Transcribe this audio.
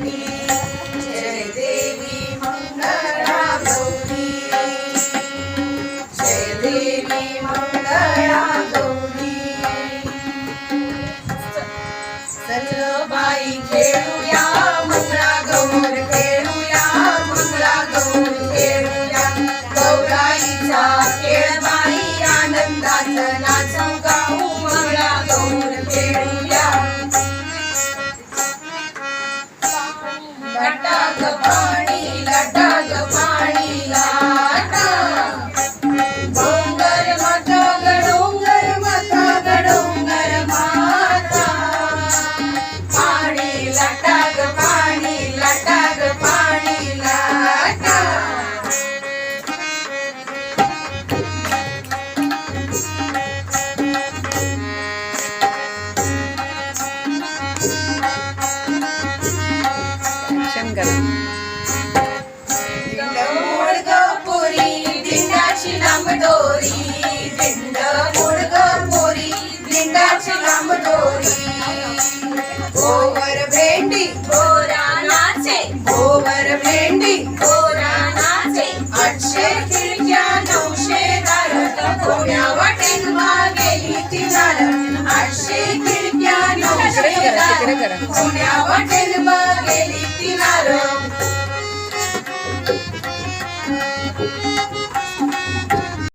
गौरी जय देवी मंगला गौरी जय देवी मंगला गौरी चल बाई खेळूया मंगळा गौर खेळूया मंगळा गौर खेळूया गौराईचा खेळ बाई आनंदात नाचू गाऊ मंगळा गौर खेळूया लाटा ग पाणी लाटा ग पाणी लाटा डोंगर माता ग डोंगर माता ग डोंगर माता पाणी लाटा ग पाणी लाटा ग पाणी लाटा मोड ग पोरी दिंडाची लांब दोरी दिंड मोड ग पोरी दिंडाची लांब दोरी गोवर भेंडी गोरा नाचे गोवर भेंडी गोरा नाचे 800 खिडक्या 900 दार कोण्या वाटेन गेली ती दार 800 खिडक्या 900 दार कोण्या वाटेन गेली ती दार